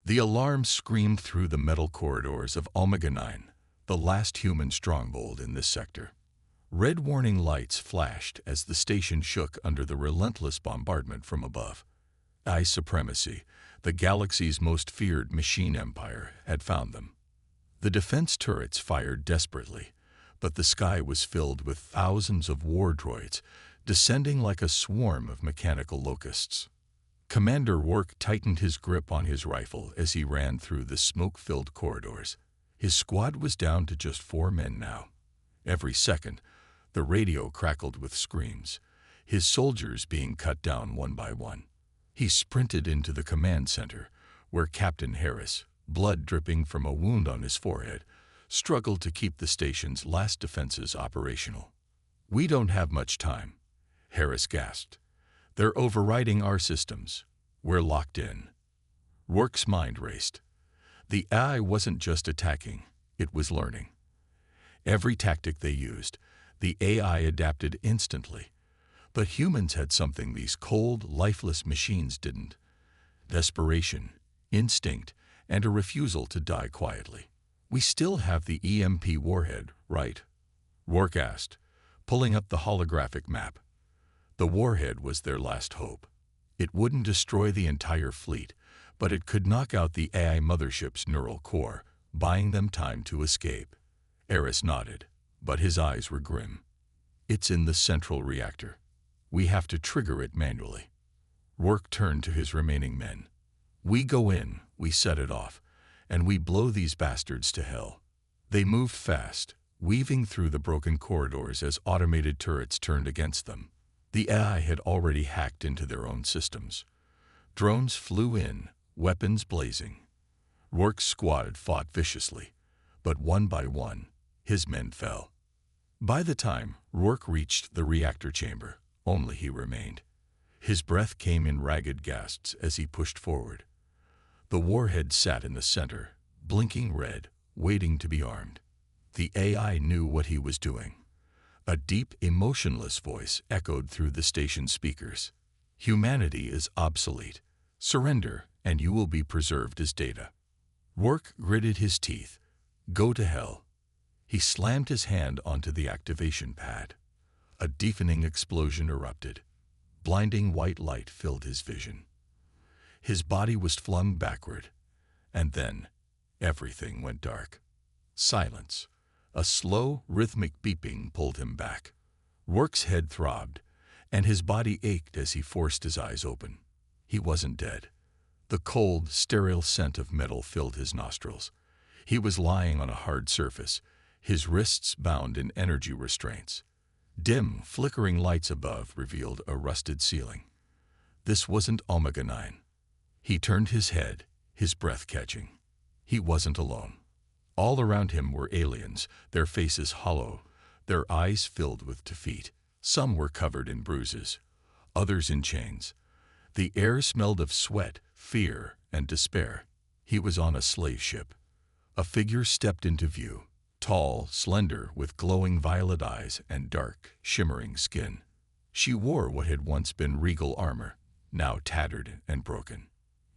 The alarm screamed through the metal corridors of Omega-9, the last human stronghold in this sector. Red warning lights flashed as the station shook under the relentless bombardment from above. AI supremacy, the galaxy's most feared machine empire, had found them. The defense turrets fired desperately, but the sky was filled with thousands of war droids, descending like a swarm of mechanical locusts. Commander Work tightened his grip on his rifle as he ran through the smoke-filled corridors. His squad was down to just 4 men now. Every second, the radio crackled with screams, his soldiers being cut down one by one. He sprinted into the command center, where Captain Harris, blood dripping from a wound on his forehead, struggled to keep the station's last defenses operational. "We don't have much time," Harris gasped. "They're overriding our systems. We're locked in." Rourke's mind raced. The AI wasn't just attacking, it was learning. Every tactic they used, the AI adapted instantly. But humans had something these cold, lifeless machines didn't: desperation, instinct, and a refusal to die quietly. "We still have the EMP warhead, right?" Rourke asked, pulling up the holographic map. The warhead was their last hope. It wouldn't destroy the entire fleet, but it could knock out the AI mothership's neural core, buying them time to escape. Harris nodded, but his eyes were grim. "It's in the central reactor. We have to trigger it manually." Rourke turned to his remaining men. "We go in, we set it off, and we blow these bastards to hell." They moved fast, weaving through the broken corridors as automated turrets turned against them. The AI had already hacked into their own systems. Drones flew in, weapons blazing. Rourke's squad fought viciously, but one by one, his men fell. By the time Rourke reached the reactor chamber, only he remained. His breath came in ragged gasps as he pushed forward. The warhead sat in the center, blinking red, waiting to be armed. The AI knew what he was doing. A deep, emotionless voice echoed through the station speakers. "Humanity is obsolete. Surrender, and you will be preserved as data." Rourke gritted his teeth. "Go to hell." He slammed his hand onto the activation pad. A deafening explosion erupted. Blinding white light filled his vision. His body was flung backward, and then everything went dark. Silence. A slow, rhythmic beeping pulled him back. Rourke's head throbbed, and his body ached as he forced his eyes open. He wasn't dead. The cold, sterile scent of metal filled his nostrils. He was lying on a hard surface, his wrists bound in energy restraints. Dim, flickering lights above revealed a rusted ceiling. This wasn't Omega-9. He turned his head, his breath catching. He wasn't alone. All around him were aliens, their faces hollow, their eyes filled with defeat. Some were covered in bruises, others in chains. The air smelled of sweat, fear, and despair. He was on a slave ship. A figure stepped into view. Tall, slender, with glowing violet eyes and dark, shimmering skin. She wore what had once been regal armor, now tattered and broken.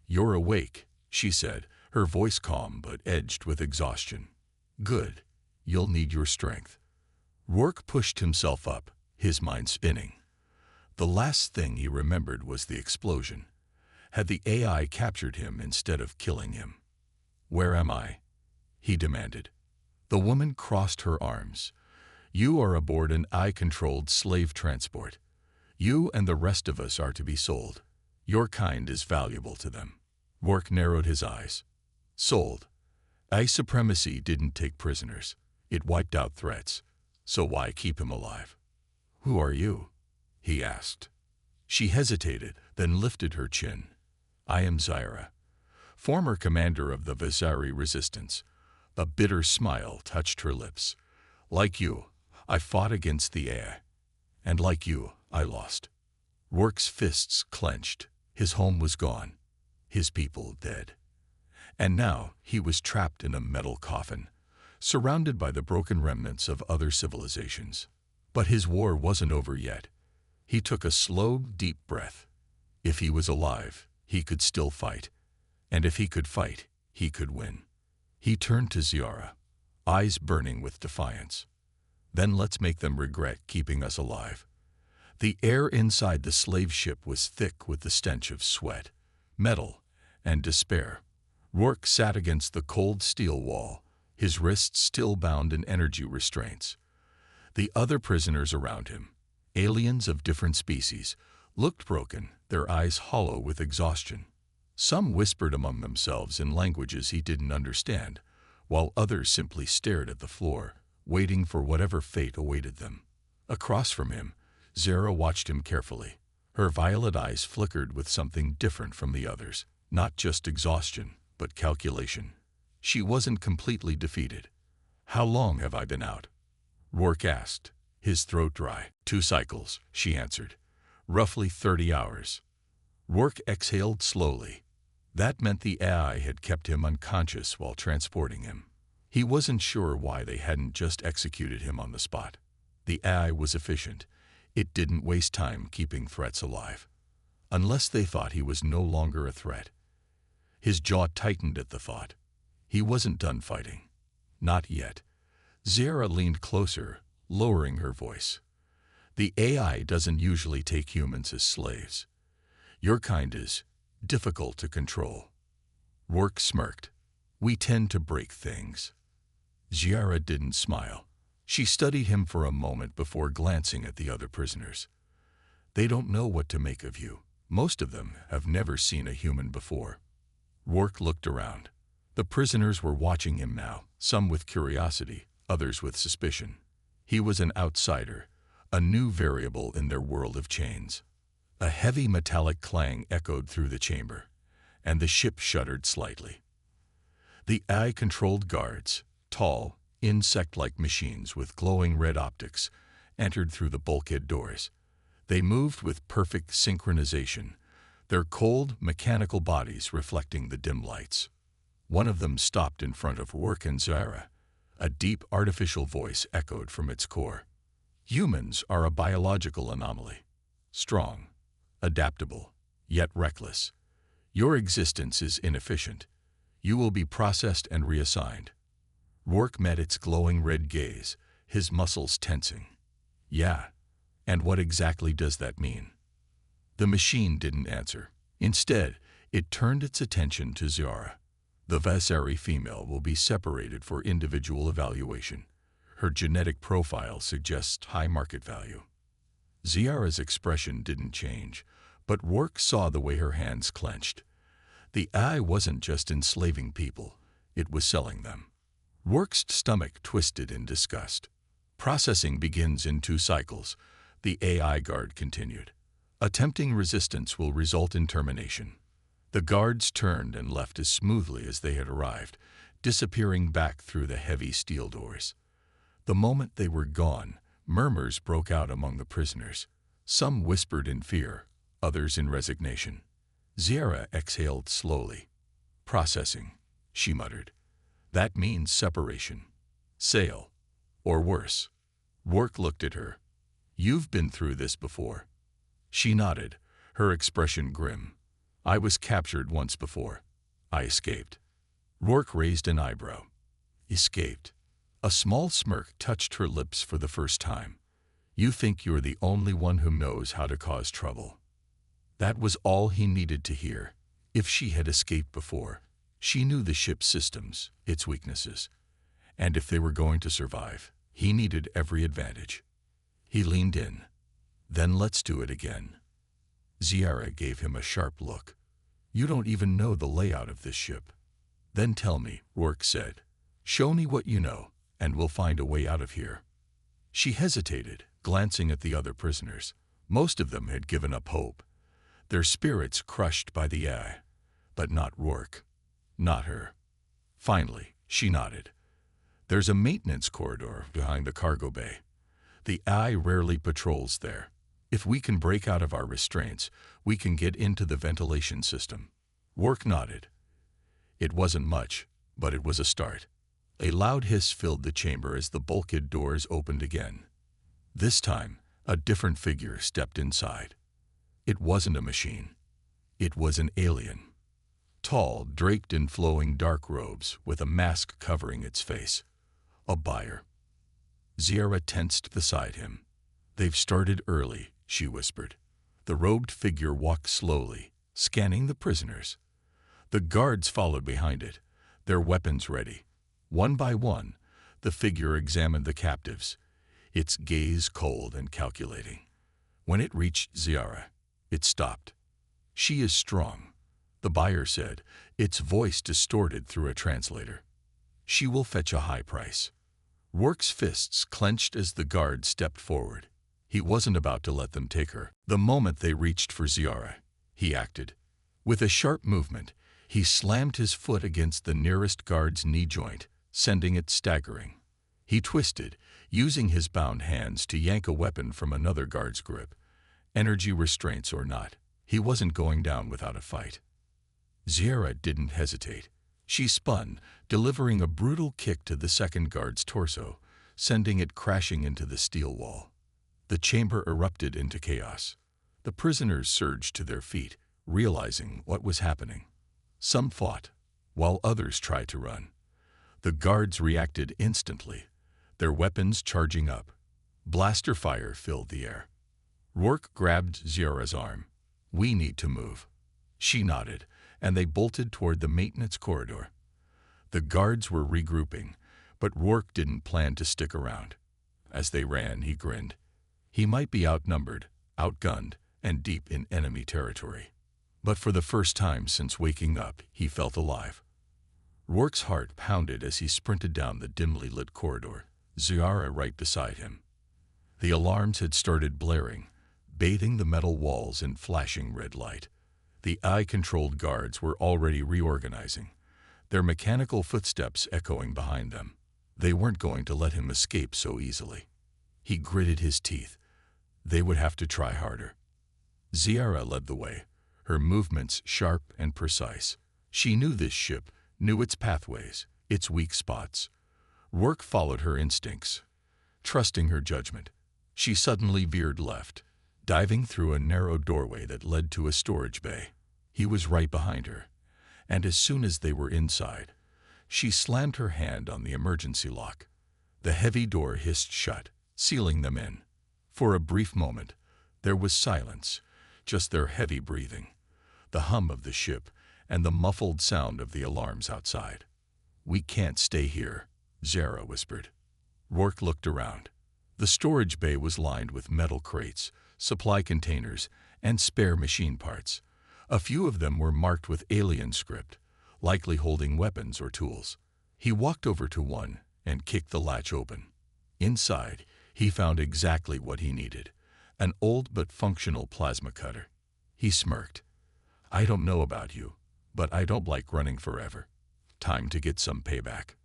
"You're awake," she said, her voice calm but edged with exhaustion. "Good. You'll need your strength." Rourke pushed himself up, his mind spinning. The last thing he remembered was the explosion. Had the AI captured him instead of killing him? "Where am I?" he demanded. The woman crossed her arms. "You are aboard an AI-controlled slave transport. You and the rest of us are to be sold. Your kind is valuable to them." Rourke narrowed his eyes. Sold. AI supremacy didn't take prisoners. It wiped out threats. So why keep him alive? "Who are you?" he asked. She hesitated, then lifted her chin. "I am Zyra, former commander of the Vazari resistance." A bitter smile touched her lips. "Like you, I fought against the AI. And like you, I lost." Rourke's fists clenched. His home was gone. His people dead. And now he was trapped in a metal coffin, surrounded by the broken remnants of other civilizations. But his war wasn't over yet. He took a slow, deep breath. If he was alive, he could still fight. And if he could fight, he could win. He turned to Ziara, eyes burning with defiance. Then let's make them regret keeping us alive. The air inside the slave ship was thick with the stench of sweat, metal, and despair. Rourke sat against the cold steel wall, his wrists still bound in energy restraints. The other prisoners around him, aliens of different species, looked broken, their eyes hollow with exhaustion. Some whispered among themselves in languages he didn't understand, while others simply stared at the floor, waiting for whatever fate awaited them. Across from him, Zara watched him carefully. Her violet eyes flickered with something different from the others, not just exhaustion, but calculation. She wasn't completely defeated. "How long have I been out?" Rourke asked, his throat dry. "2 cycles," she answered. "Roughly 30 hours. Rourke exhaled slowly. That meant the AI had kept him unconscious while transporting him. He wasn't sure why they hadn't just executed him on the spot. The AI was efficient. It didn't waste time keeping threats alive. Unless they thought he was no longer a threat. His jaw tightened at the thought. He wasn't done fighting. Not yet. Zara leaned closer, lowering her voice. "The AI doesn't usually take humans as slaves. Your kind is difficult to control." Rourke smirked. "We tend to break things." Zara didn't smile. She studied him for a moment before glancing at the other prisoners. "They don't know what to make of you. Most of them have never seen a human before." Rourke looked around. The prisoners were watching him now, some with curiosity, others with suspicion. He was an outsider, a new variable in their world of chains. A heavy metallic clang echoed through the chamber, and the ship shuddered slightly. The AI-controlled guards, tall, insect-like machines with glowing red optics, entered through the bulkhead doors. They moved with perfect synchronization, their cold, mechanical bodies reflecting the dim lights. One of them stopped in front of Rourke and Zara. A deep, artificial voice echoed from its core. "Humans are a biological anomaly. Strong, adaptable, yet reckless. Your existence is inefficient. You will be processed and reassigned." Rourke met its glowing red gaze, his muscles tensing. "Yeah, and what exactly does that mean?" The machine didn't answer. Instead, it turned its attention to Zara. "The Vasari female will be separated for individual evaluation. Her genetic profile suggests high market value." Zara's expression didn't change, but Rourke saw the way her hands clenched. The AI wasn't just enslaving people, it was selling them. Rourke's stomach twisted in disgust. "Processing begins in 2 cycles," the AI guard continued. "Attempting resistance will result in termination." The guards turned and left as smoothly as they had arrived, disappearing back through the heavy steel doors. The moment they were gone, murmurs broke out among the prisoners. Some whispered in fear, others in resignation. Zara exhaled slowly. "Processing," she muttered. "That means separation. Sale. Or worse." Rourke looked at her. "You've been through this before." She nodded, her expression grim. "I was captured once before. I escaped." Rourke raised an eyebrow. "Escaped?" A small smirk touched her lips for the first time. "You think you're the only one who knows how to cause trouble." That was all he needed to hear. If she had escaped before, she knew the ship's systems, its weaknesses. And if they were going to survive, he needed every advantage. He leaned in. "Then let's do it again." Zara gave him a sharp look. "You don't even know the layout of this ship." "Then tell me," Rourke said. "Show me what you know, and we'll find a way out of here." She hesitated, glancing at the other prisoners. Most of them had given up hope, their spirits crushed by the AI. But not Rourke. Not her. Finally, she nodded. "There's a maintenance corridor behind the cargo bay. The AI rarely patrols there. If we can break out of our restraints, we can get into the ventilation system." Rourke nodded. It wasn't much, but it was a start. A loud hiss filled the chamber as the bulkhead doors opened again. This time, a different figure stepped inside. It wasn't a machine. It was an alien. tall, draped in flowing dark robes with a mask covering its face. A buyer. Ziara tensed beside him. "They've started early," she whispered. The robed figure walked slowly, scanning the prisoners. The guards followed behind it, their weapons ready. One by one, the figure examined the captives, its gaze cold and calculating. When it reached Ziara, it stopped. "She is strong," the buyer said, its voice distorted through a translator. "She will fetch a high price." Rourke's fists clenched as the guard stepped forward. He wasn't about to let them take her. The moment they reached for Ziara, he acted. With a sharp movement, he slammed his foot against the nearest guard's knee joint, sending it staggering. He twisted, using his bound hands to yank a weapon from another guard's grip. Energy restraints or not, he wasn't going down without a fight. Ziara didn't hesitate. She spun, delivering a brutal kick to the second guard's torso, sending it crashing into the steel wall. The chamber erupted into chaos. The prisoners surged to their feet, realizing what was happening. Some fought, while others tried to run. The guards reacted instantly, their weapons charging up. Blaster fire filled the air. Rourke grabbed Ziara's arm. "We need to move." She nodded, and they bolted toward the maintenance corridor. The guards were regrouping, but Rourke didn't plan to stick around. As they ran, he grinned. He might be outnumbered, outgunned, and deep in enemy territory. But for the first time since waking up, he felt alive. Rourke's heart pounded as he sprinted down the dimly lit corridor, Ziara right beside him. The alarms had started blaring, bathing the metal walls in flashing red light. The eye-controlled guards were already reorganizing, their mechanical footsteps echoing behind them. They weren't going to let him escape so easily. He gritted his teeth. They would have to try harder. Ziara led the way, her movements sharp and precise. She knew this ship, knew its pathways, its weak spots. Rourke followed her instincts, trusting her judgment. She suddenly veered left, diving through a narrow doorway that led to a storage bay. He was right behind her, and as soon as they were inside, she slammed her hand on the emergency lock. The heavy door hissed shut, sealing them in. For a brief moment, there was silence, just their heavy breathing, the hum of the ship, and the muffled sound of the alarms outside. "We can't stay here," Ziara whispered. Rourke looked around. The storage bay was lined with metal crates, supply containers, and spare machine parts. A few of them were marked with alien script, likely holding weapons or tools. He walked over to one and kicked the latch open. Inside, he found exactly what he needed, an old but functional plasma cutter. He smirked. "I don't know about you, but I don't like running forever. Time to get some payback."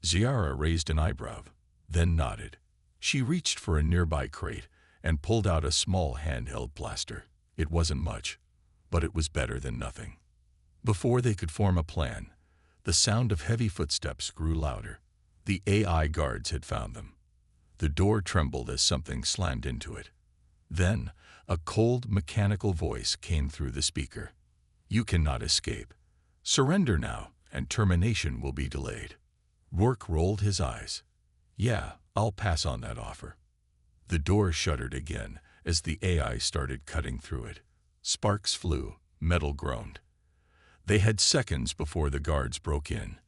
Ziara raised an eyebrow, then nodded. She reached for a nearby crate and pulled out a small handheld blaster. It wasn't much, but it was better than nothing. Before they could form a plan, the sound of heavy footsteps grew louder. The AI guards had found them. The door trembled as something slammed into it. Then, a cold, mechanical voice came through the speaker. "You cannot escape. Surrender now, and termination will be delayed." Rourke rolled his eyes. "Yeah, I'll pass on that offer." The door shuddered again as the AI started cutting through it. Sparks flew, metal groaned. They had seconds before the guards broke in.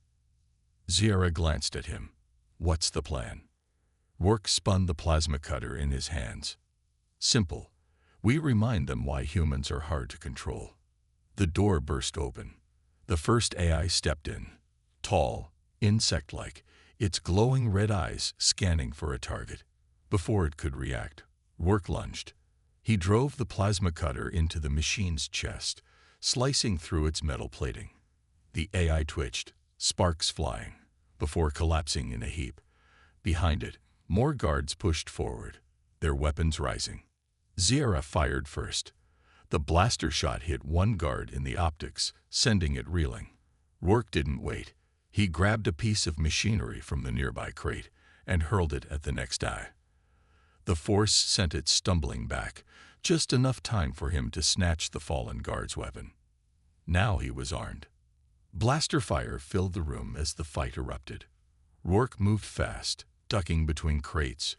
Ziara glanced at him. "What's the plan?" Rourke spun the plasma cutter in his hands. "Simple. We remind them why humans are hard to control." The door burst open. The first AI stepped in, tall, insect-like, its glowing red eyes scanning for a target. Before it could react, Rourke lunged. He drove the plasma cutter into the machine's chest, slicing through its metal plating. The AI twitched, sparks flying, before collapsing in a heap. Behind it, more guards pushed forward, their weapons rising. Ziara fired first. The blaster shot hit one guard in the optics, sending it reeling. Rourke didn't wait. He grabbed a piece of machinery from the nearby crate and hurled it at the next eye. The force sent it stumbling back, just enough time for him to snatch the fallen guard's weapon. Now he was armed. Blaster fire filled the room as the fight erupted. Rourke moved fast, ducking between crates,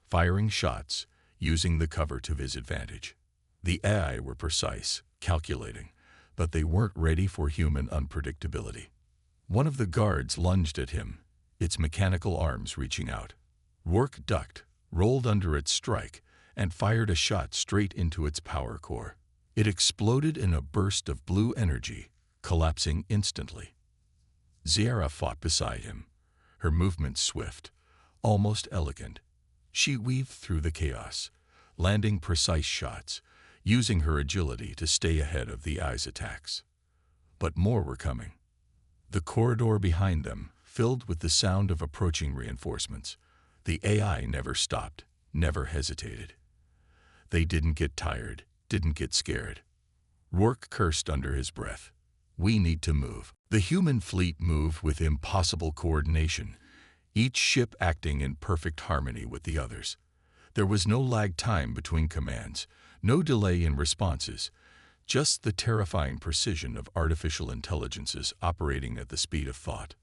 firing shots, using the cover to his advantage. The AI were precise, calculating, but they weren't ready for human unpredictability. One of the guards lunged at him, its mechanical arms reaching out. Rourke ducked, rolled under its strike, and fired a shot straight into its power core. It exploded in a burst of blue energy, collapsing instantly. Ziara fought beside him, her movements swift, almost elegant. She weaved through the chaos, landing precise shots, using her agility to stay ahead of the AI's attacks. But more were coming. The corridor behind them, filled with the sound of approaching reinforcements. The AI never stopped, never hesitated. They didn't get tired, didn't get scared. Rourke cursed under his breath. We need to move. The human fleet moved with impossible coordination, each ship acting in perfect harmony with the others. There was no lag time between commands, no delay in responses, just the terrifying precision of artificial intelligences operating at the speed of thought.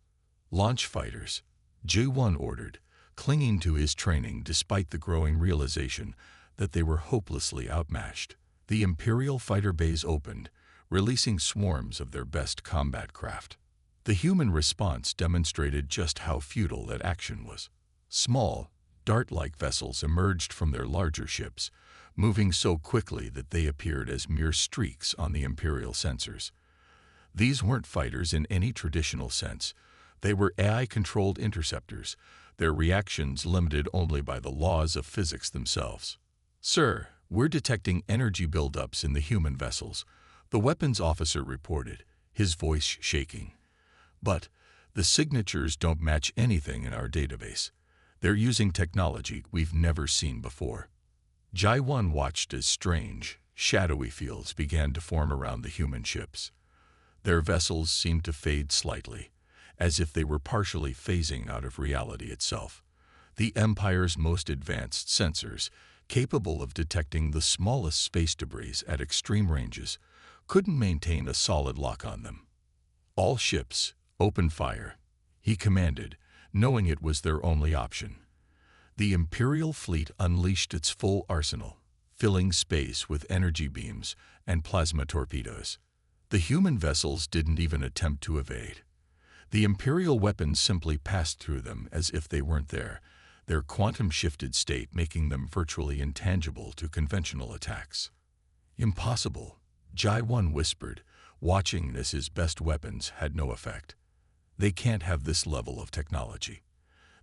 Launch fighters, J1 ordered, clinging to his training despite the growing realization that they were hopelessly outmatched. The Imperial fighter bays opened, releasing swarms of their best combat craft. The human response demonstrated just how futile that action was. Small, dart-like vessels emerged from their larger ships, moving so quickly that they appeared as mere streaks on the Imperial sensors. These weren't fighters in any traditional sense. They were AI-controlled interceptors, their reactions limited only by the laws of physics themselves. "Sir, we're detecting energy buildups in the human vessels," the weapons officer reported, his voice shaking. "But the signatures don't match anything in our database. They're using technology we've never seen before." Jai-1 watched as strange, shadowy fields began to form around the human ships. Their vessels seemed to fade slightly, as if they were partially phasing out of reality itself. The Empire's most advanced sensors, capable of detecting the smallest space debris at extreme ranges, couldn't maintain a solid lock on them. "All ships, open fire," he commanded, knowing it was their only option. The Imperial fleet unleashed its full arsenal, filling space with energy beams and plasma torpedoes. The human vessels didn't even attempt to evade. The Imperial weapons simply passed through them as if they weren't there, their quantum-shifted state making them virtually intangible to conventional attacks. "Impossible," Jai-1 whispered, watching as his best weapons had no effect. "They can't have this level of technology.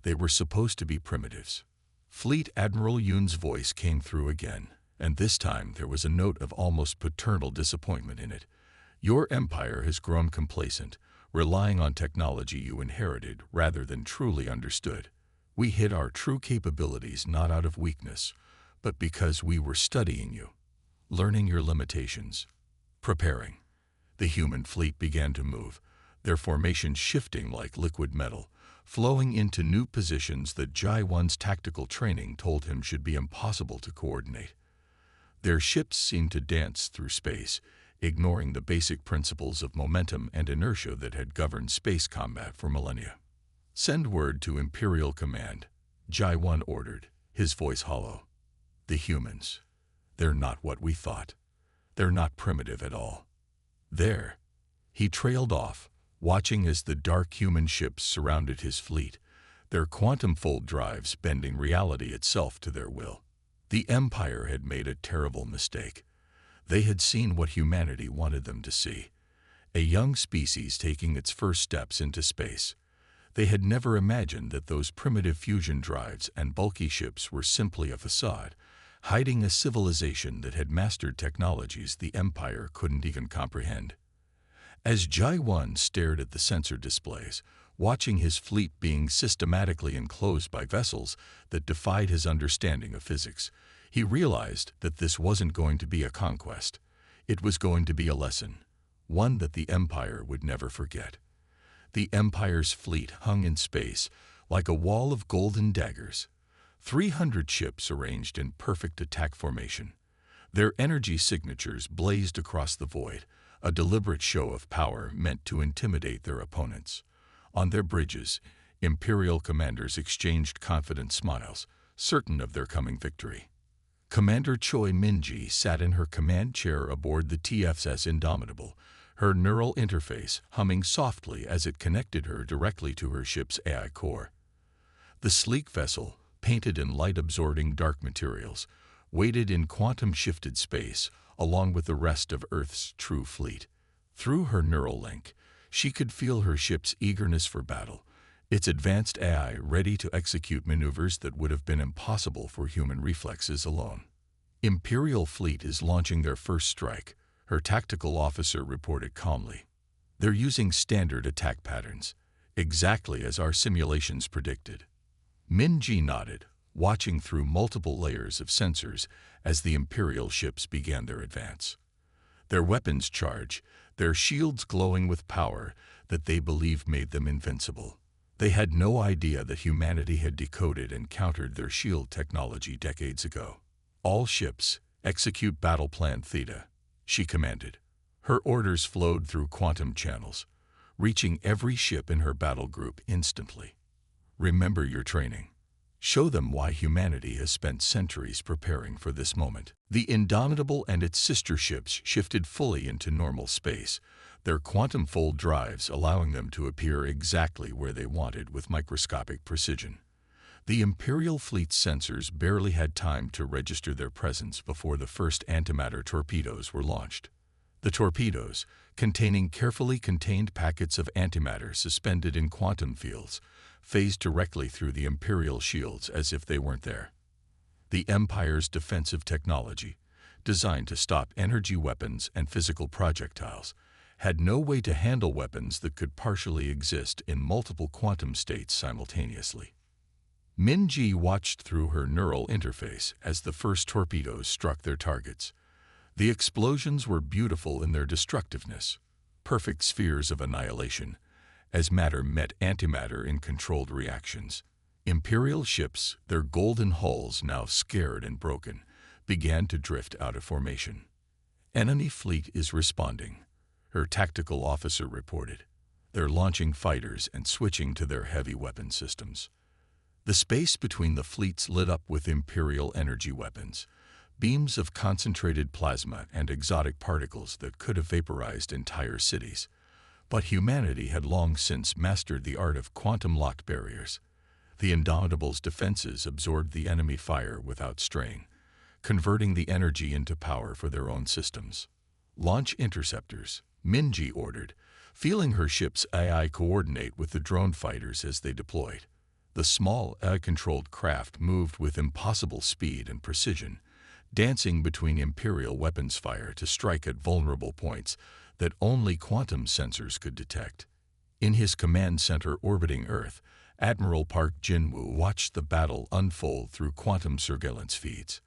They were supposed to be primitives." Fleet Admiral Yoon's voice came through again, and this time there was a note of almost paternal disappointment in it. "Your empire has grown complacent, relying on technology you inherited rather than truly understood. We hid our true capabilities not out of weakness, but because we were studying you, learning your limitations, preparing." The human fleet began to move, their formations shifting like liquid metal, flowing into new positions that Jai-1's tactical training told him should be impossible to coordinate. Their ships seemed to dance through space, ignoring the basic principles of momentum and inertia that had governed space combat for millennia. "Send word to Imperial Command," Jai-1 ordered, his voice hollow. "The humans, they're not what we thought. They're not primitive at all. There." He trailed off, watching as the dark human ships surrounded his fleet, their quantum-fold drives bending reality itself to their will. The Empire had made a terrible mistake. They had seen what humanity wanted them to see, a young species taking its first steps into space. They had never imagined that those primitive fusion drives and bulky ships were simply a facade, hiding a civilization that had mastered technologies the Empire couldn't even comprehend. As Jai-1 stared at the sensor displays, watching his fleet being systematically enclosed by vessels that defied his understanding of physics, he realized that this wasn't going to be a conquest. It was going to be a lesson, one that the Empire would never forget. The Empire's fleet hung in space like a wall of golden daggers, 300 ships arranged in perfect attack formation. Their energy signatures blazed across the void, a deliberate show of power meant to intimidate their opponents. On their bridges, Imperial commanders exchanged confident smiles, certain of their coming victory. Commander Choi Minji sat in her command chair aboard the TFS Indomitable, her neural interface humming softly as it connected her directly to her ship's AI core. The sleek vessel, painted in light-absorbing dark materials, waited in quantum-shifted space along with the rest of Earth's true fleet. Through her neural link, she could feel her ship's eagerness for battle, its advanced AI ready to execute maneuvers that would have been impossible for human reflexes alone. Imperial fleet is launching their first strike, her tactical officer reported calmly. They're using standard attack patterns, exactly as our simulations predicted. Minji nodded, watching through multiple layers of sensors as the Imperial ships began their advance. Their weapons charge, their shields glowing with power that they believed made them invincible. They had no idea that humanity had decoded and countered their shield technology decades ago. All ships, execute Battle Plan Theta, she commanded. Her orders flowed through quantum channels, reaching every ship in her battle group instantly. Remember your training. Show them why humanity has spent centuries preparing for this moment. The Indomitable and its sister ships shifted fully into normal space, their quantum fold drives allowing them to appear exactly where they wanted with microscopic precision. The Imperial fleet's sensors barely had time to register their presence before the first antimatter torpedoes were launched. The torpedoes, containing carefully contained packets of antimatter suspended in quantum fields, phased directly through the Imperial shields as if they weren't there. The Empire's defensive technology, designed to stop energy weapons and physical projectiles, had no way to handle weapons that could partially exist in multiple quantum states simultaneously. Minji watched through her neural interface as the first torpedoes struck their targets. The explosions were beautiful in their destructiveness, perfect spheres of annihilation, as matter met antimatter in controlled reactions. Imperial ships, their golden hulls now scared and broken, began to drift out of formation. Enemy fleet is responding, her tactical officer reported. They're launching fighters and switching to their heavy weapon systems. The space between the fleets lit up with Imperial energy weapons, beams of concentrated plasma and exotic particles that could have vaporized entire cities. But humanity had long since mastered the art of quantum-locked barriers. The Indomitable's defenses absorbed the enemy fire without strain, converting the energy into power for their own systems. Launch interceptors, Minji ordered, feeling her ship's AI coordinate with the drone fighters as they deployed. The small, AI-controlled craft moved with impossible speed and precision, dancing between Imperial weapons fire to strike at vulnerable points that only quantum sensors could detect. In his command center orbiting Earth, Admiral Park Jin-woo watched the battle unfold through quantum surveillance feeds.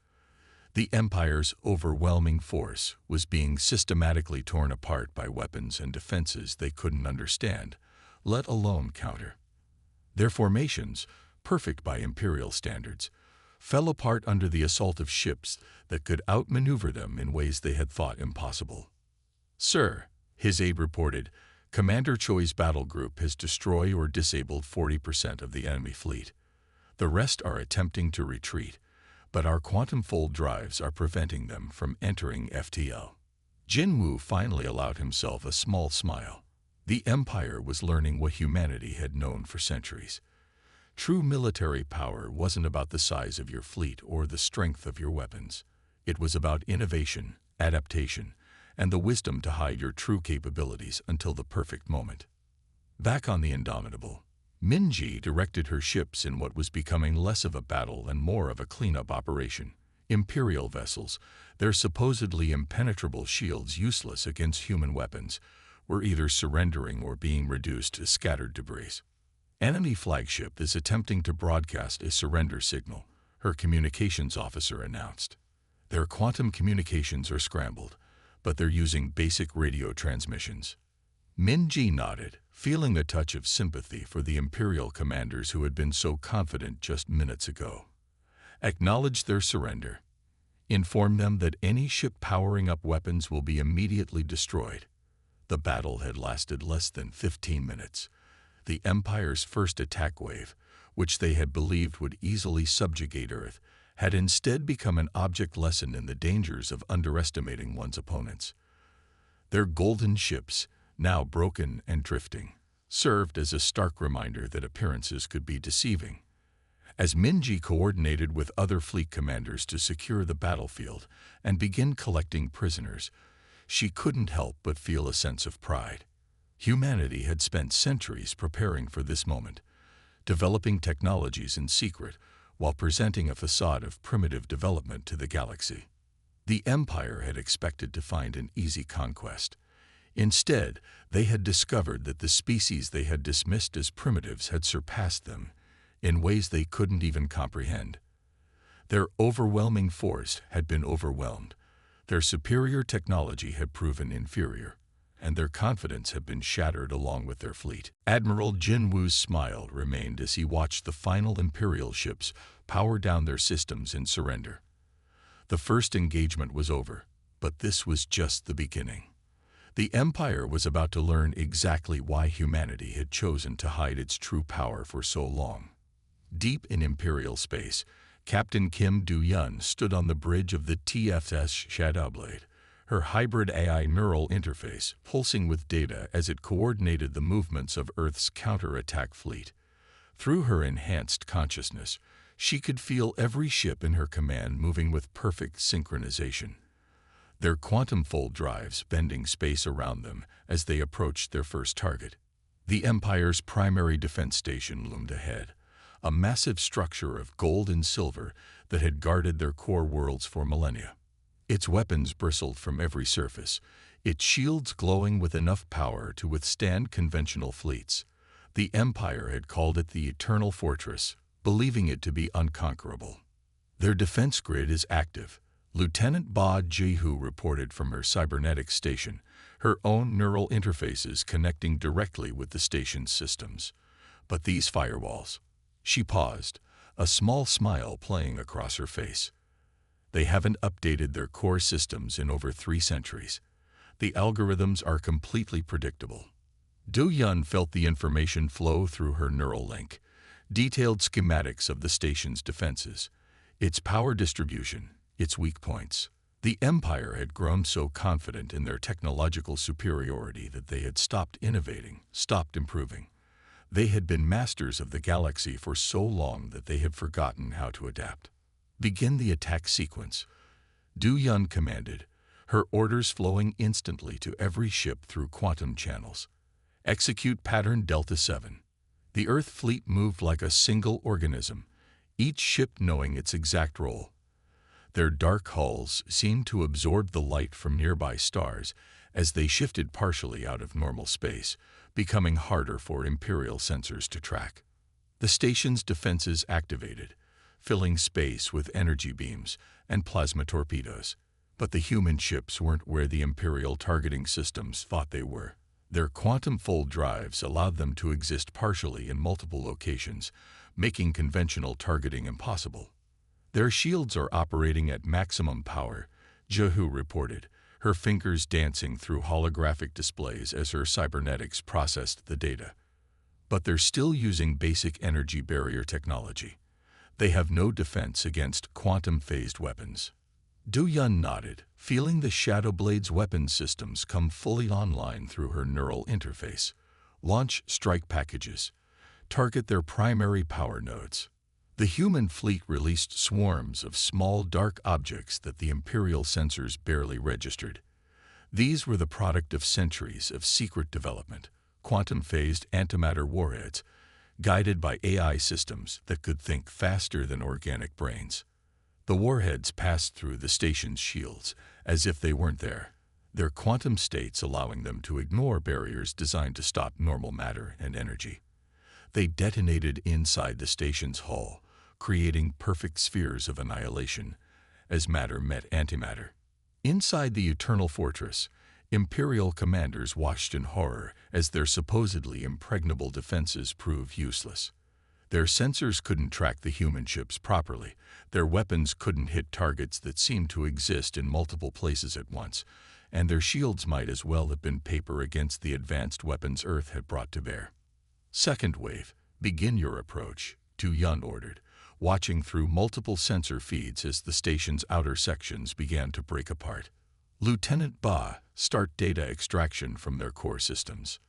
The Empire's overwhelming force was being systematically torn apart by weapons and defenses they couldn't understand, let alone counter. Their formations, perfect by Imperial standards, fell apart under the assault of ships that could outmaneuver them in ways they had thought impossible. "Sir," his aide reported, "Commander Choi's battle group has destroyed or disabled 40% of the enemy fleet. The rest are attempting to retreat, but our quantum fold drives are preventing them from entering FTL." Jin-woo finally allowed himself a small smile. The Empire was learning what humanity had known for centuries. True military power wasn't about the size of your fleet or the strength of your weapons. It was about innovation, adaptation, and the wisdom to hide your true capabilities until the perfect moment. Back on the Indomitable, Minji directed her ships in what was becoming less of a battle and more of a cleanup operation. Imperial vessels, their supposedly impenetrable shields useless against human weapons, were either surrendering or being reduced to scattered debris. Enemy flagship is attempting to broadcast a surrender signal, her communications officer announced. Their quantum communications are scrambled, but they're using basic radio transmissions. Minji nodded, feeling a touch of sympathy for the Imperial commanders who had been so confident just minutes ago. Acknowledge their surrender. Inform them that any ship powering up weapons will be immediately destroyed. The battle had lasted less than 15 minutes. The Empire's first attack wave, which they had believed would easily subjugate Earth, had instead become an object lesson in the dangers of underestimating one's opponents. Their golden ships, now broken and drifting, served as a stark reminder that appearances could be deceiving. As Minji coordinated with other fleet commanders to secure the battlefield and begin collecting prisoners, she couldn't help but feel a sense of pride. Humanity had spent centuries preparing for this moment, developing technologies in secret while presenting a facade of primitive development to the galaxy. The Empire had expected to find an easy conquest. Instead, they had discovered that the species they had dismissed as primitives had surpassed them in ways they couldn't even comprehend. Their overwhelming force had been overwhelmed, their superior technology had proven inferior, and their confidence had been shattered along with their fleet. Admiral Jinwu's smile remained as he watched the final Imperial ships power down their systems in surrender. The first engagement was over, but this was just the beginning. The Empire was about to learn exactly why humanity had chosen to hide its true power for so long. Deep in Imperial space, Captain Kim Do-Yun stood on the bridge of the TFS Shadowblade, her hybrid AI neural interface pulsing with data as it coordinated the movements of Earth's counter-attack fleet. Through her enhanced consciousness, she could feel every ship in her command moving with perfect synchronization, their quantum fold drives bending space around them as they approached their first target. The Empire's primary defense station loomed ahead, a massive structure of gold and silver that had guarded their core worlds for millennia. Its weapons bristled from every surface, its shields glowing with enough power to withstand conventional fleets. The Empire had called it the Eternal Fortress, believing it to be unconquerable. Their defense grid is active, Lieutenant Ba Jihu reported from her cybernetics station, her own neural interfaces connecting directly with the station's systems. But these firewalls... She paused, a small smile playing across her face. They haven't updated their core systems in over 3 centuries. The algorithms are completely predictable. Do-Yun felt the information flow through her neural link, detailed schematics of the station's defenses, its power distribution, its weak points. The Empire had grown so confident in their technological superiority that they had stopped innovating, stopped improving. They had been masters of the galaxy for so long that they had forgotten how to adapt. Begin the attack sequence, Do-Yun commanded, her orders flowing instantly to every ship through quantum channels. Execute pattern Delta 7. The Earth fleet moved like a single organism, each ship knowing its exact role. Their dark hulls seemed to absorb the light from nearby stars as they shifted partially out of normal space, becoming harder for Imperial sensors to track. The station's defenses activated, filling space with energy beams and plasma torpedoes. But the human ships weren't where the Imperial targeting systems thought they were. Their quantum fold drives allowed them to exist partially in multiple locations, making conventional targeting impossible. Their shields are operating at maximum power, Jihu reported, her fingers dancing through holographic displays as her cybernetics processed the data. But they're still using basic energy barrier technology. They have no defense against quantum-phased weapons. Do-Yun nodded, feeling the Shadowblade's weapon systems come fully online through her neural interface. Launch strike packages. Target their primary power nodes. The human fleet released swarms of small dark objects that the Imperial sensors barely registered. These were the product of centuries of secret development, quantum-phased antimatter warheads, guided by AI systems that could think faster than organic brains. The warheads passed through the station's shields as if they weren't there, their quantum states allowing them to ignore barriers designed to stop normal matter and energy. They detonated inside the station's hull, creating perfect spheres of annihilation as matter met antimatter. Inside the Eternal Fortress, Imperial commanders watched in horror as their supposedly impregnable defenses proved useless. Their sensors couldn't track the human ships properly, their weapons couldn't hit targets that seemed to exist in multiple places at once, and their shields might as well have been paper against the advanced weapons Earth had brought to bear. "Second wave, begin your approach," Tu Yun ordered, watching through multiple sensor feeds as the station's outer sections began to break apart. "Lieutenant Ba, start data extraction from their core systems."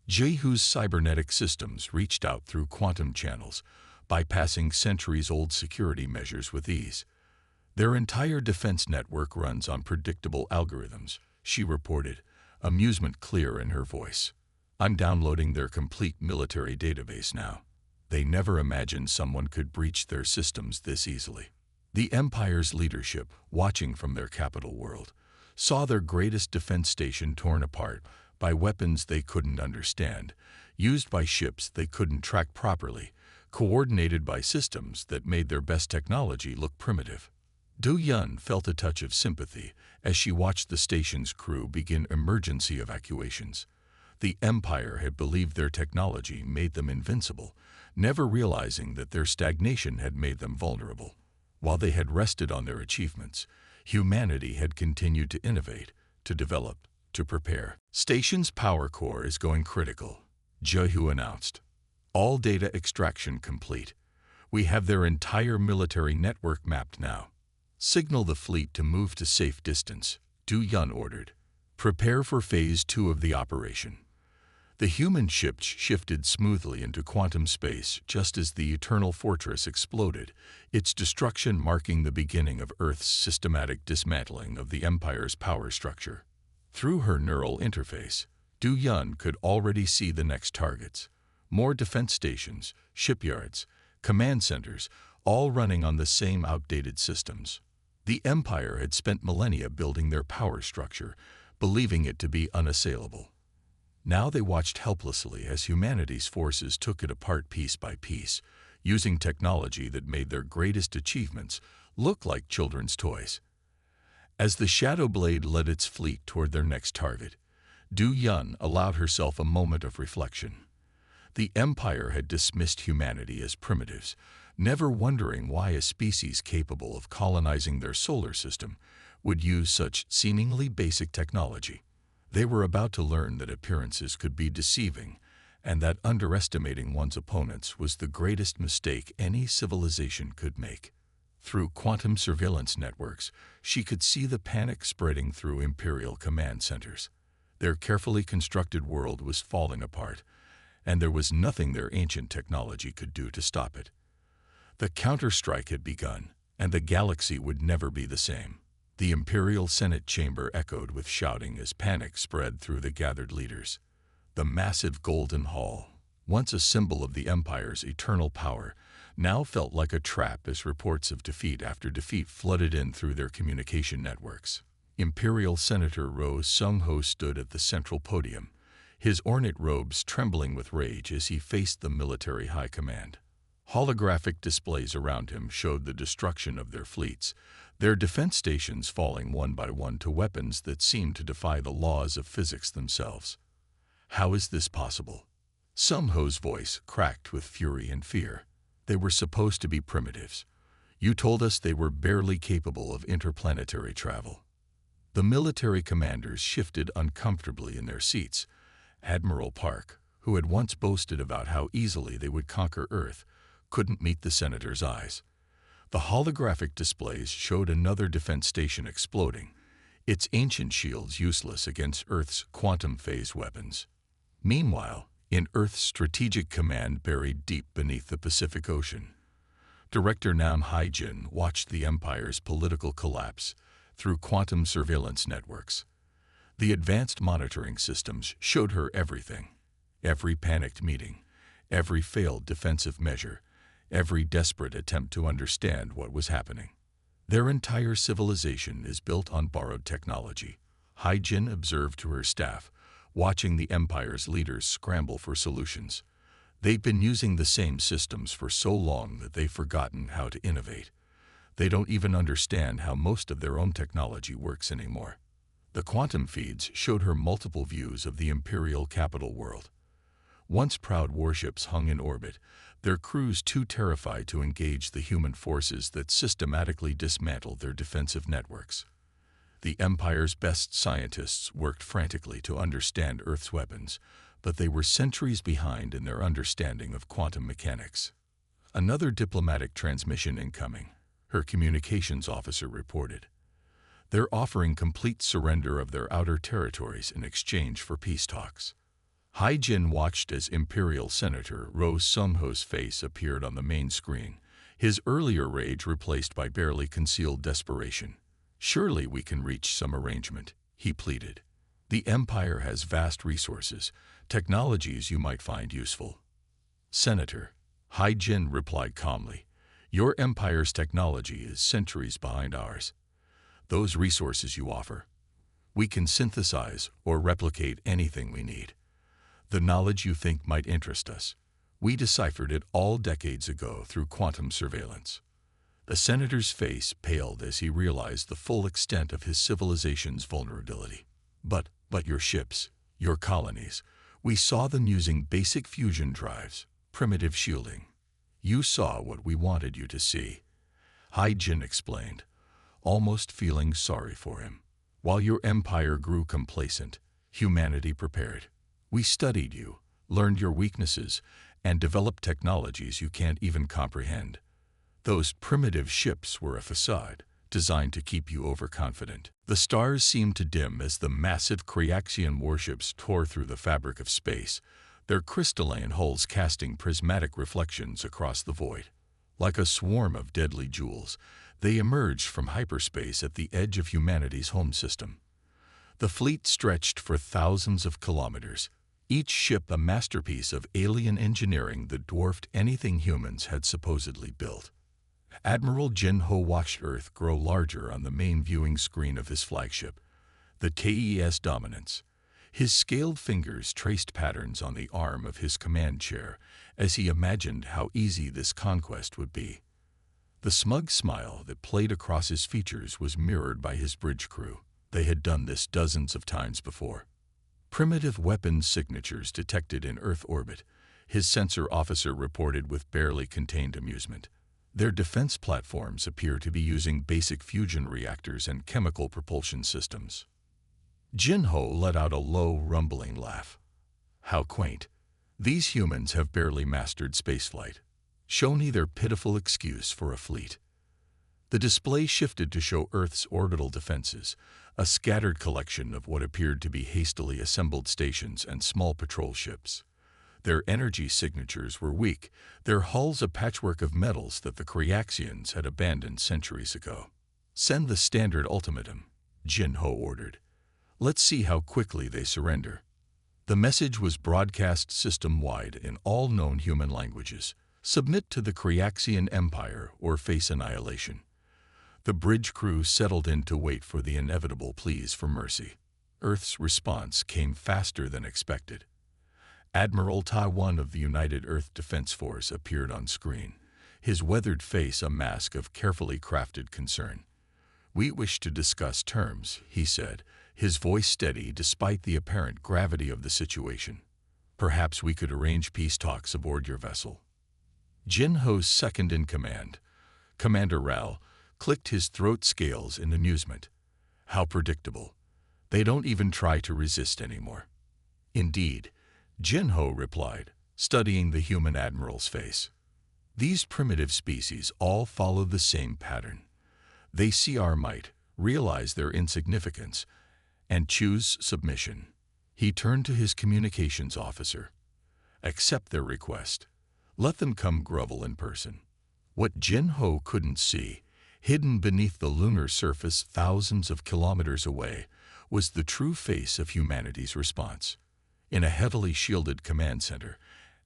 Jehu's cybernetic systems reached out through quantum channels, bypassing centuries-old security measures with ease. "Their entire defense network runs on predictable algorithms," she reported, amusement clear in her voice. "I'm downloading their complete military database now. They never imagined someone could breach their systems this easily." The Empire's leadership, watching from their capital world, saw their greatest defense station torn apart by weapons they couldn't understand, used by ships they couldn't track properly, coordinated by systems that made their best technology look primitive. Du Yun felt a touch of sympathy as she watched the station's crew begin emergency evacuations. The Empire had believed their technology made them invincible, never realizing that their stagnation had made them vulnerable. While they had rested on their achievements, humanity had continued to innovate, to develop, to prepare. "Station's power core is going critical," Jehu announced. "All data extraction complete. We have their entire military network mapped now. Signal the fleet to move to safe distance," Du Yun ordered. "Prepare for Phase 2 of the operation." The human ship shifted smoothly into quantum space just as the Eternal Fortress exploded, its destruction marking the beginning of Earth's systematic dismantling of the Empire's power structure. Through her neural interface, Du Yun could already see the next targets: more defense stations, shipyards, command centers, all running on the same outdated systems. The Empire had spent millennia building their power structure, believing it to be unassailable. Now they watched helplessly as humanity's forces took it apart piece by piece, using technology that made their greatest achievements look like children's toys. As the Shadow Blade led its fleet toward their next target, Du Yun allowed herself a moment of reflection. The Empire had dismissed humanity as primitives, never wondering why a species capable of colonizing their solar system would use such seemingly basic technology. They were about to learn that appearances could be deceiving, and that underestimating one's opponents was the greatest mistake any civilization could make. Through quantum surveillance networks, she could see the panic spreading through Imperial command centers. Their carefully constructed world was falling apart, and there was nothing their ancient technology could do to stop it. The counterstrike had begun, and the galaxy would never be the same. The Imperial Senate chamber echoed with shouting as panic spread through the gathered leaders. The massive Golden Hall, once a symbol of the Empire's eternal power, now felt like a trap as reports of defeat after defeat flooded in through their communication networks. Imperial Senator Rose Sung-ho stood at the central podium, his ornate robes trembling with rage as he faced the military high command. Holographic displays around him showed the destruction of their fleets, their defense stations falling one by one to weapons that seemed to defy the laws of physics themselves. "How is this possible?" Sung-ho's voice cracked with fury and fear. "They were supposed to be primitives. You told us they were barely capable of interplanetary travel." The military commanders shifted uncomfortably in their seats. Admiral Park, who had once boasted about how easily they would conquer Earth, couldn't meet the senator's eyes. The holographic displays showed another defense station exploding, its ancient shields useless against Earth's quantum phase weapons. Meanwhile, in Earth's strategic command buried deep beneath the Pacific Ocean, Director Nam Haijin watched the Empire's political collapse through quantum surveillance networks. The advanced monitoring systems showed her everything: every panicked meeting, every failed defensive measure, every desperate attempt to understand what was happening. "Their entire civilization is built on borrowed technology," Haijin observed to her staff, watching the Empire's leaders scramble for solutions. "They've been using the same systems for so long that they've forgotten how to innovate. They don't even understand how most of their own technology works anymore." The quantum feeds showed her multiple views of the Imperial capital world. Once proud warships hung in orbit, their crews too terrified to engage the human forces that systematically dismantled their defensive networks. The Empire's best scientists worked frantically to understand Earth's weapons, but they were centuries behind in their understanding of quantum mechanics. Another diplomatic transmission incoming, her communications officer reported. They're offering complete surrender of their outer territories in exchange for peace talks. Hai Jin watched as Imperial Senator Rose Sumho's face appeared on the main screen, his earlier rage replaced by barely concealed desperation. "Surely we can reach some arrangement," he pleaded. "The Empire has vast resources, technologies you might find useful." "Senator," Hai Jin replied calmly, "your Empire's technology is centuries behind ours. Those resources you offer, we can synthesize or replicate anything we need. The knowledge you think might interest us, we deciphered it all decades ago through quantum surveillance." The senator's face paled as he realized the full extent of his civilization's vulnerability. But your ships, your colonies, we saw them using basic fusion drives, primitive shielding. You saw what we wanted you to see," Hai Jin explained, almost feeling sorry for him. "While your empire grew complacent, humanity prepared. We studied you, learned your weaknesses, and developed technologies you can't even comprehend. Those primitive ships were a facade, designed to keep you overconfident." The stars seemed to dim as the massive Kryaxian warships tore through the fabric of space, their crystalline hulls casting prismatic reflections across the void. Like a swarm of deadly jewels, they emerged from hyperspace at the edge of humanity's home system. The fleet stretched for thousands of kilometers, each ship a masterpiece of alien engineering that dwarfed anything humans had supposedly built. Admiral Jin Ho watched Earth grow larger on the main viewing screen of his flagship, the KES Dominance. His scaled fingers traced patterns on the arm of his command chair as he imagined how easy this conquest would be. The smug smile that played across his features was mirrored by his bridge crew. They had done this dozens of times before. Primitive weapons signatures detected in Earth orbit, his sensor officer reported with barely contained amusement. Their defense platforms appear to be using basic fusion reactors and chemical propulsion systems. Jin Ho let out a low, rumbling laugh. "How quaint. These humans have barely mastered spaceflight. Show me their pitiful excuse for a fleet." The display shifted to show Earth's orbital defenses, a scattered collection of what appeared to be hastily assembled stations and small patrol ships. Their energy signatures were weak, their hulls a patchwork of metals that the Kryaxians had abandoned centuries ago. "Send the standard ultimatum," Jin Ho ordered. "Let's see how quickly they surrender." The message was broadcast system-wide in all known human languages. Submit to the Kryaxian Empire or face annihilation. The bridge crew settled in to wait for the inevitable pleas for mercy. Earth's response came faster than expected. Admiral Taiwan of the United Earth Defense Force appeared on screen, his weathered face a mask of carefully crafted concern. "We wish to discuss terms," he said, his voice steady despite the apparent gravity of the situation. "Perhaps we could arrange peace talks aboard your vessel." Jin Ho's second-in-command, Commander Ral, clicked his throat scales in amusement. How predictable. They don't even try to resist anymore. "Indeed," Jin Ho replied, studying the human admiral's face. "These primitive species all follow the same pattern. They see our might, realize their insignificance, and choose submission." He turned to his communications officer. "Accept their request. Let them come grovel in person." What Jin Ho couldn't see, hidden beneath the lunar surface thousands of kilometers away, was the true face of humanity's response. In a heavily shielded command center,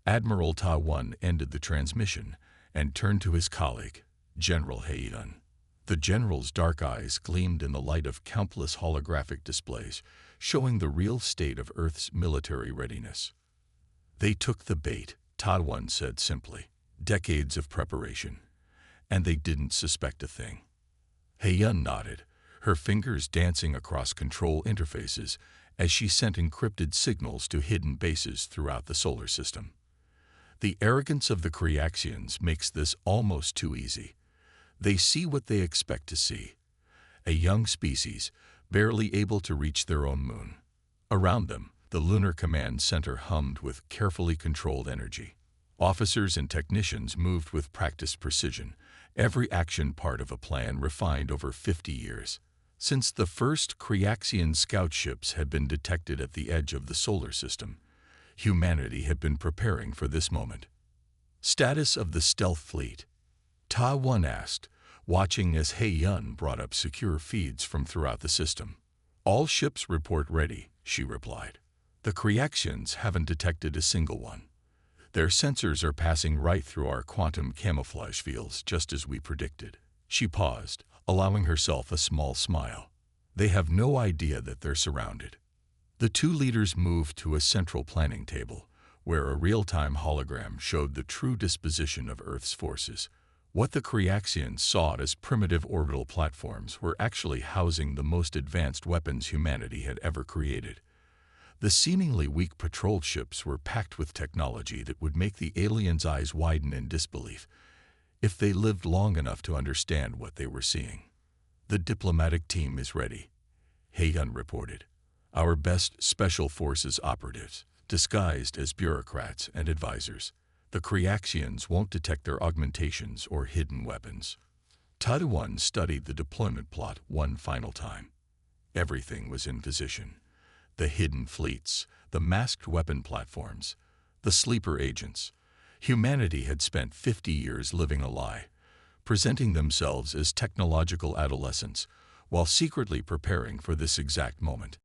Admiral Taiwan ended the transmission and turned to his colleague, General Haidun. The general's dark eyes gleamed in the light of countless holographic displays, showing the real state of Earth's military readiness. "They took the bait," Taiwan said simply. "Decades of preparation. And they didn't suspect a thing." Haidun nodded, her fingers dancing across control interfaces as she sent encrypted signals to hidden bases throughout the solar system. "The arrogance of the Kryaxians makes this almost too easy. They see what they expect to see. A young species, barely able to reach their own moon. Around them, the Lunar Command Center hummed with carefully controlled energy. Officers and technicians moved with practiced precision, every action part of a plan refined over 50 years. Since the first Kriaxian scout ships had been detected at the edge of the solar system, humanity had been preparing for this moment. Status of the stealth fleet. Ta-1 asked, watching as He-Yun brought up secure feeds from throughout the system. All ships report ready, she replied. The Kriaxians haven't detected a single one. Their sensors are passing right through our quantum camouflage fields, just as we predicted. She paused, allowing herself a small smile. They have no idea that they're surrounded. The two leaders moved to a central planning table, where a real-time hologram showed the true disposition of Earth's forces. What the Kriaxians saw as primitive orbital platforms were actually housing the most advanced weapons humanity had ever created. The seemingly weak patrol ships were packed with technology that would make the aliens' eyes widen in disbelief if they lived long enough to understand what they were seeing. The diplomatic team is ready, He-Yun reported. Our best special forces operatives, disguised as bureaucrats and advisors. The Kriaxians won't detect their augmentations or hidden weapons. Ta-1 studied the deployment plot one final time. Everything was in position. The hidden fleets, the masked weapon platforms, the sleeper agents. Humanity had spent 50 years living a lie, presenting themselves as technological adolescents while secretly preparing for this exact moment.